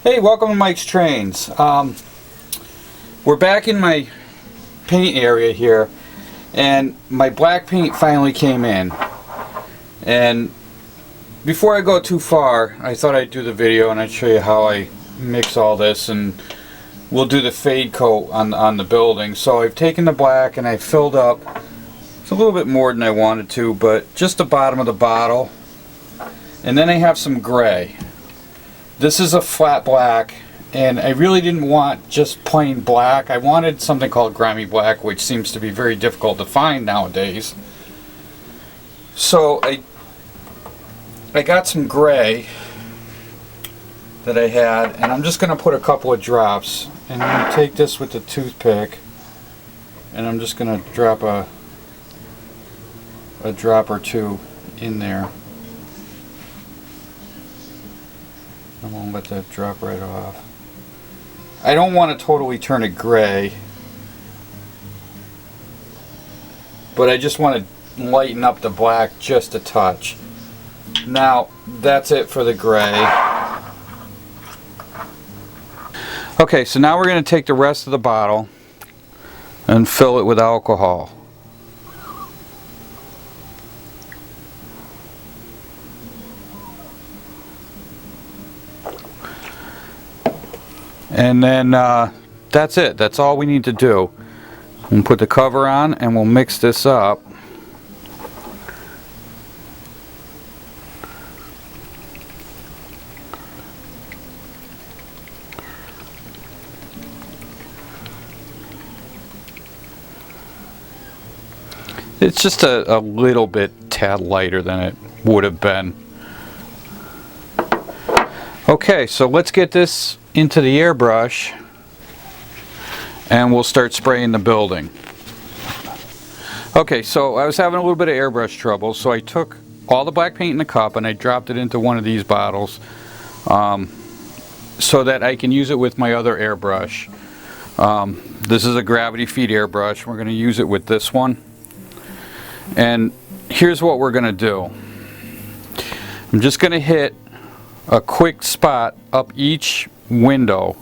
Hey, welcome to Mike's Trains. We're back in my paint area here, and my black paint finally came in. And before I go too far, I thought I'd do the video and I'd show you how I mix all this, and we'll do the fade coat on the building. So I've taken the black and I filled up. It's a little bit more than I wanted to, but just the bottom of the bottle. And then I have some gray. This is a flat black, and I really didn't want just plain black. I wanted something called grimy black, which seems to be very difficult to find nowadays. So I got some gray that I had, and I'm just going to put a couple of drops. And I'm going to take this with the toothpick, and I'm just going to drop a drop or two in there. I won't let that drop right off. I don't want to totally turn it gray, but I just want to lighten up the black just a touch. Now, that's it for the gray. Okay, so now we're going to take the rest of the bottle and fill it with alcohol. And then that's it. That's all we need to do. We'll put the cover on and we'll mix this up. It's just a little bit tad lighter than it would have been. Okay, so let's get this into the airbrush and we'll start spraying the building. Okay, so I was having a little bit of airbrush trouble, so I took all the black paint in the cup and I dropped it into one of these bottles so that I can use it with my other airbrush. This is a gravity feed airbrush. We're going to use it with this one. And here's what we're going to do. I'm just going to hit a quick spot up each window.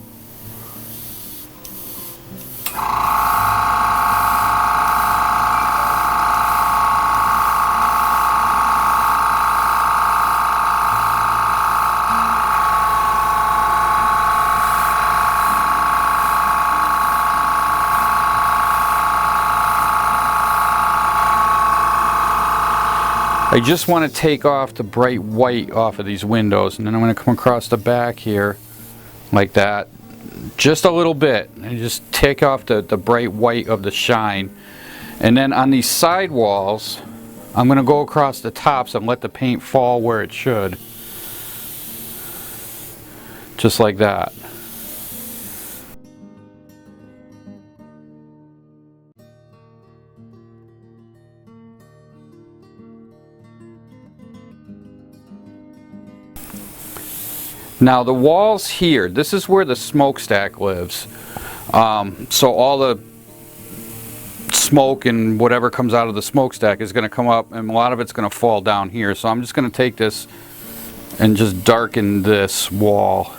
I just want to take off the bright white off of these windows, and then I'm going to come across the back here like that, just a little bit, and just take off the bright white of the shine. And then on these side walls, I'm going to go across the tops and let the paint fall where it should, just like that. Now the walls here, this is where the smokestack lives. So all the smoke and whatever comes out of the smokestack is going to come up, and a lot of it's going to fall down here. So I'm just going to take this and just darken this wall.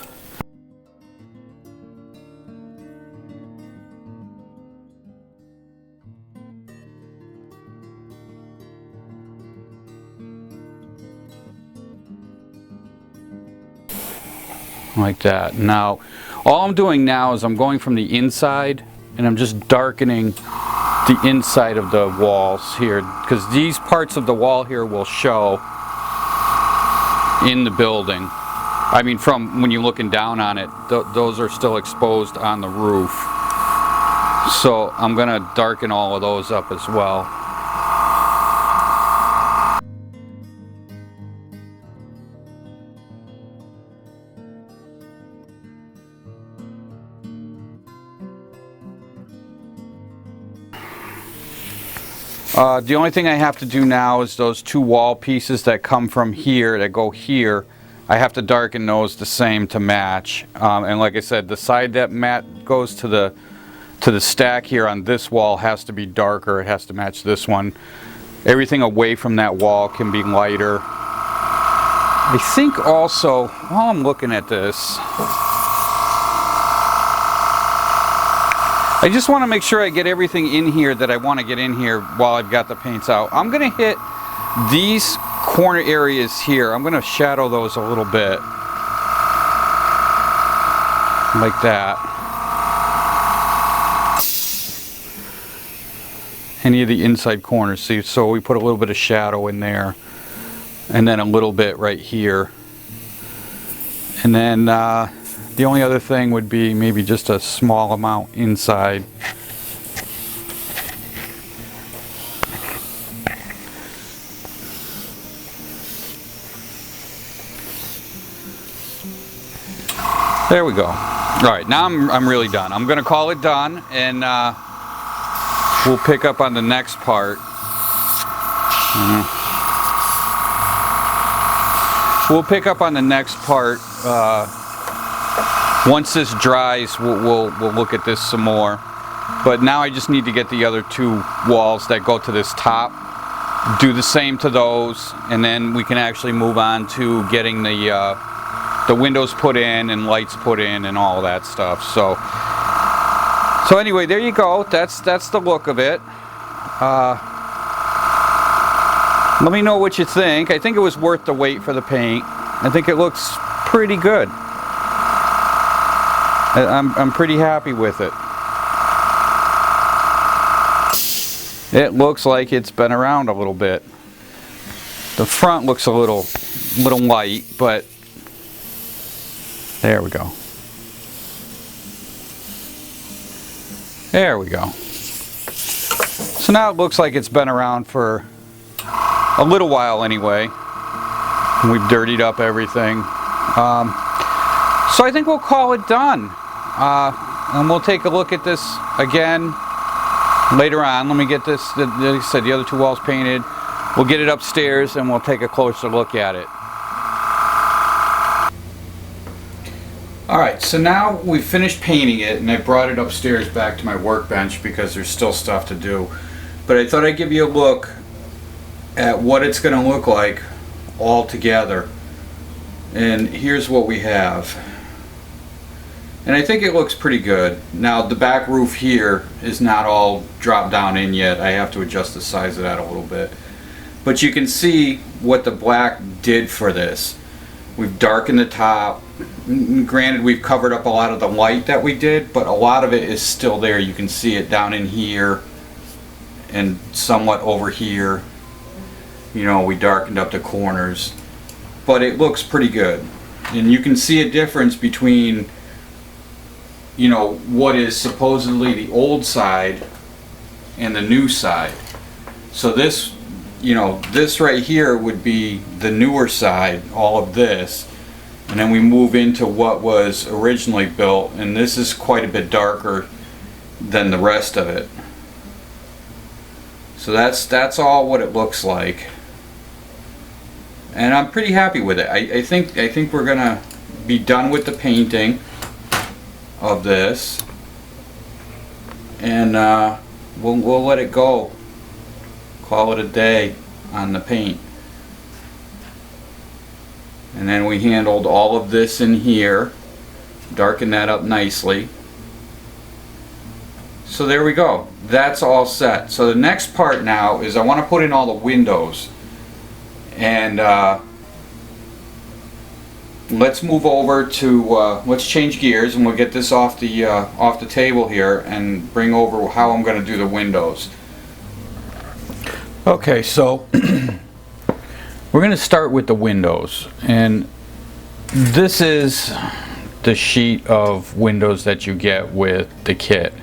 Like that. Now all I'm doing now is I'm going from the inside and I'm just darkening the inside of the walls here, because these parts of the wall here will show in the building. I mean, from when you're looking down on it, those are still exposed on the roof. So I'm going to darken all of those up as well. The only thing I have to do now is those two wall pieces that come from here, that go here, I have to darken those the same to match. And like I said, the side that goes to the stack here on this wall has to be darker. It has to match this one. Everything away from that wall can be lighter. I think also, while I'm looking at this, I just want to make sure I get everything in here that I want to get in here while I've got the paints out. I'm going to hit these corner areas here. I'm going to shadow those a little bit. Like that. Any of the inside corners. See, so we put a little bit of shadow in there. And then a little bit right here. And then the only other thing would be maybe just a small amount inside. There we go. All right, now I'm really done. I'm gonna call it done, and we'll pick up on the next part. We'll pick up on the next part once this dries. We'll look at this some more. But now I just need to get the other two walls that go to this top. Do the same to those, and then we can actually move on to getting the windows put in and lights put in and all of that stuff. So anyway, there you go. That's the look of it. Let me know what you think. I think it was worth the wait for the paint. I think it looks pretty good. I'm pretty happy with it. It looks like it's been around a little bit. The front looks a little light, but there we go. There we go. So now it looks like it's been around for a little while anyway. We've dirtied up everything. So I think we'll call it done. And we'll take a look at this again later on. Let me get this, like I said, the other two walls painted. We'll get it upstairs and we'll take a closer look at it. Alright, so now we've finished painting it, and I brought it upstairs back to my workbench because there's still stuff to do. But I thought I'd give you a look at what it's going to look like all together. And here's what we have. And I think it looks pretty good. Now the back roof here is not all dropped down in yet. I have to adjust the size of that a little bit. But you can see what the black did for this. We've darkened the top. Granted, we've covered up a lot of the light that we did, but a lot of it is still there. You can see it down in here and somewhat over here. You know, we darkened up the corners, but it looks pretty good. And you can see a difference between, you know, what is supposedly the old side and the new side. So this, you know, this right here would be the newer side, all of this. And then we move into what was originally built, and this is quite a bit darker than the rest of it. So that's all what it looks like. And I'm pretty happy with it. I think we're gonna be done with the painting of this, and we'll let it go. Call it a day on the paint. And then we handled all of this in here, darkened that up nicely. So there we go. That's all set. So the next part now is I want to put in all the windows. And let's move over to, let's change gears and we'll get this off the table here and bring over how I'm going to do the windows. Okay, so we're going to start with the windows, and this is the sheet of windows that you get with the kit.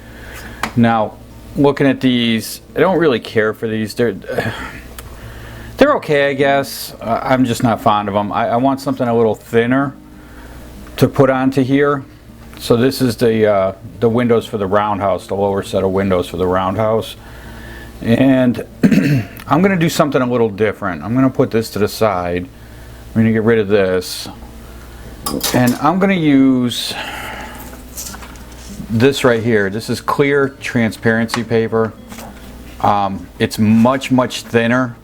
Now, looking at these, I don't really care for these. They're okay, I guess. I'm just not fond of them. I want something a little thinner to put onto here. So this is the windows for the Roundhouse, the lower set of windows for the Roundhouse. And I'm going to do something a little different. I'm going to put this to the side. I'm going to get rid of this. And I'm going to use this right here. This is clear transparency paper. It's much thinner.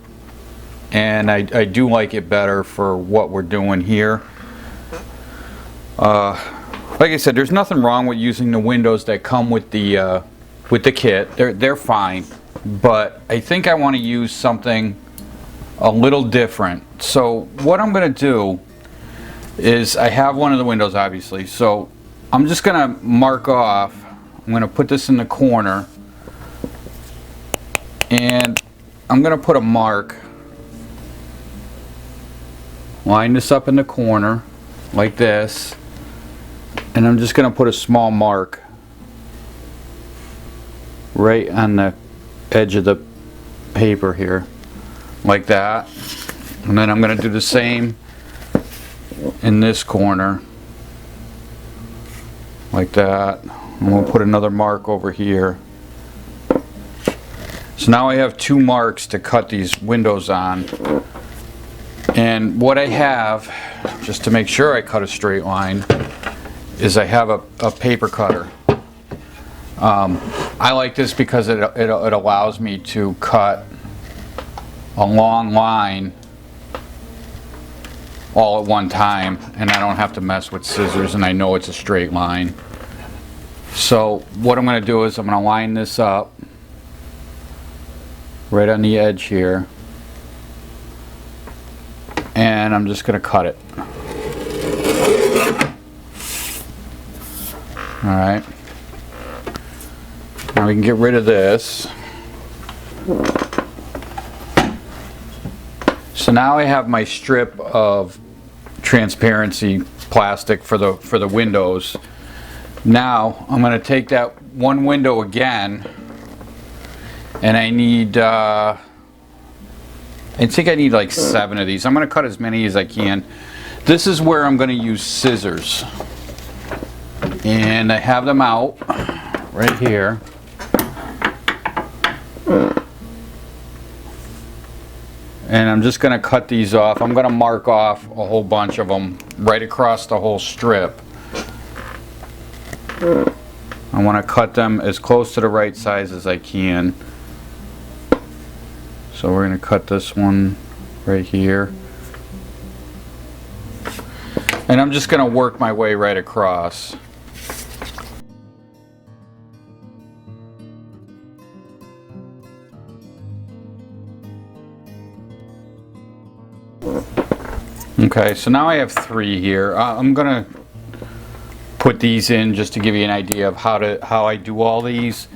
And I do like it better for what we're doing here. Like I said, there's nothing wrong with using the windows that come with the with the kit. They're fine, but I think I want to use something a little different. So what I'm going to do is, I have one of the windows obviously, so I'm just going to mark off. I'm going to put this in the corner, and I'm going to put a mark, line this up in the corner like this, and I'm just going to put a small mark right on the edge of the paper here, like that. And then I'm going to do the same in this corner, like that. And we'll put another mark over here. So now I have two marks to cut these windows on. And what I have, just to make sure I cut a straight line, is I have a paper cutter. I like this because it allows me to cut a long line all at one time, and I don't have to mess with scissors, and I know it's a straight line. So what I'm going to do is I'm going to line this up right on the edge here, and I'm just going to cut it. Alright, now we can get rid of this. So now I have my strip of transparency plastic for the windows. Now I'm going to take that one window again, and I need I think I need like 7 of these. I'm going to cut as many as I can. This is where I'm going to use scissors, and I have them out right here. And I'm just going to cut these off. I'm going to mark off a whole bunch of them right across the whole strip. I want to cut them as close to the right size as I can. So we're going to cut this one right here. And I'm just going to work my way right across. Okay, so now I have 3 here. I'm gonna put these in just to give you an idea of how I do all these,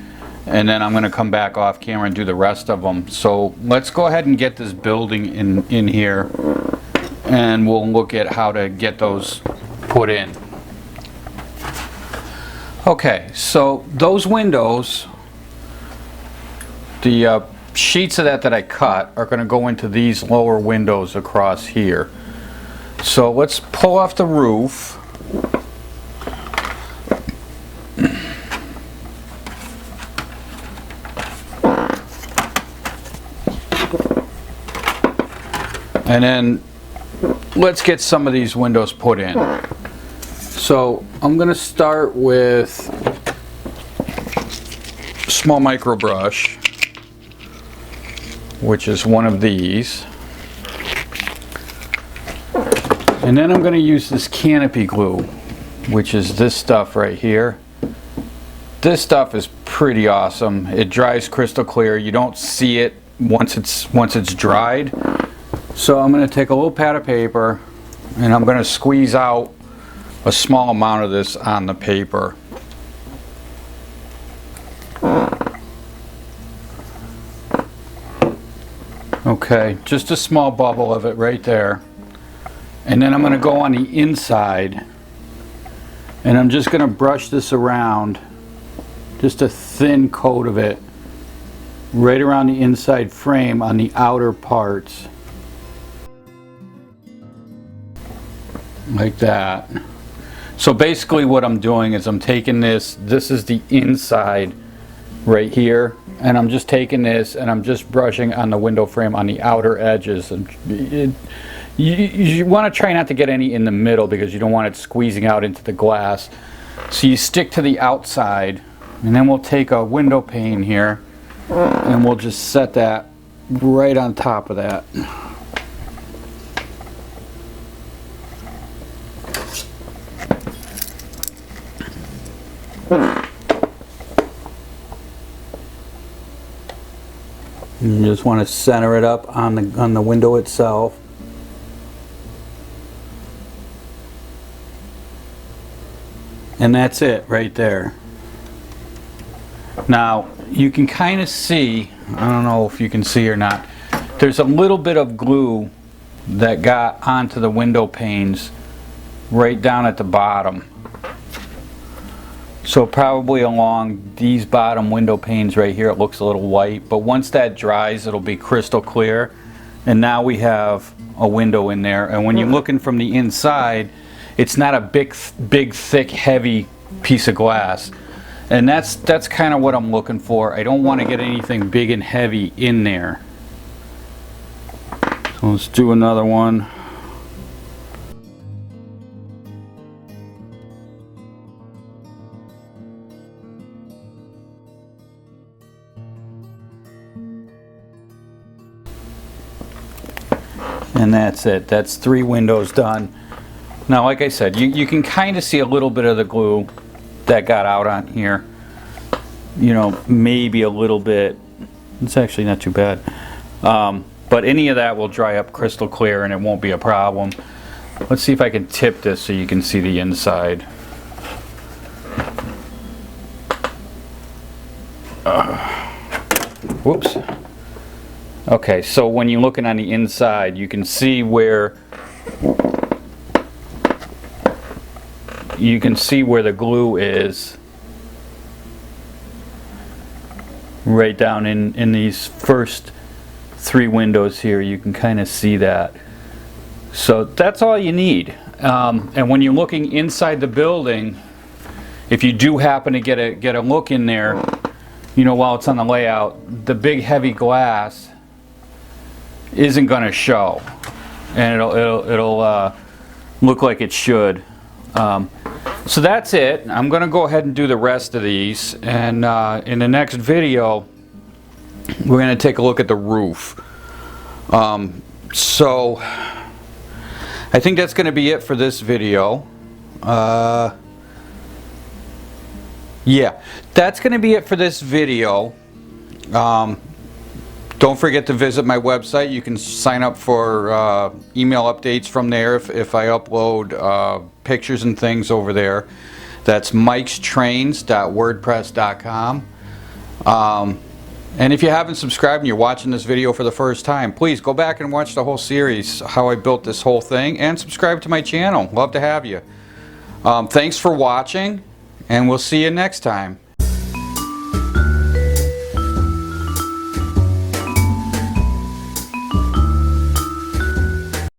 and then I'm gonna come back off camera and do the rest of them. So let's go ahead and get this building in here, and we'll look at how to get those put in. Okay, so those windows, the sheets of that I cut are going to go into these lower windows across here. So let's pull off the roof. And then let's get some of these windows put in. So I'm going to start with small micro brush, which is one of these. And then I'm going to use this canopy glue, which is this stuff right here. This stuff is pretty awesome. It dries crystal clear. You don't see it once it's dried. So I'm going to take a little pad of paper, and I'm going to squeeze out a small amount of this on the paper. Okay, just a small bubble of it right there. And then I'm going to go on the inside, and I'm just going to brush this around, just a thin coat of it right around the inside frame on the outer parts, like that. So basically what I'm doing is I'm taking this is the inside right here, and I'm just taking this and I'm just brushing on the window frame on the outer edges. And you want to try not to get any in the middle because you don't want it squeezing out into the glass. So you stick to the outside, and then we'll take a window pane here and we'll just set that right on top of that. You just want to center it up on the window itself. And that's it right there. Now you can kind of see, I don't know if you can see or not, there's a little bit of glue that got onto the window panes right down at the bottom. So probably along these bottom window panes right here it looks a little white, but once that dries it'll be crystal clear, and now we have a window in there. And when you're looking from the inside, it's not a big thick heavy piece of glass, and that's kind of what I'm looking for. I don't want to get anything big and heavy in there. So let's do another one. And that's it. That's 3 windows done. Now, like I said, you can kind of see a little bit of the glue that got out on here. You know, maybe a little bit. It's actually not too bad. But any of that will dry up crystal clear and it won't be a problem. Let's see if I can tip this so you can see the inside. Whoops. Okay, so when you're looking on the inside, you can see where the glue is right down in these first 3 windows here. You can kind of see that. So that's all you need. And when you're looking inside the building, if you do happen to get a look in there, you know, while it's on the layout, the big heavy glass isn't going to show, and it'll look like it should. So that's it. I'm going to go ahead and do the rest of these, and in the next video we're going to take a look at the roof. So I think that's going to be it for this video. Yeah, that's going to be it for this video. Don't forget to visit my website. You can sign up for email updates from there if I upload pictures and things over there. That's mikestrains.wordpress.com. And if you haven't subscribed and you're watching this video for the first time, please go back and watch the whole series, how I built this whole thing, and subscribe to my channel. Love to have you. Thanks for watching, and we'll see you next time.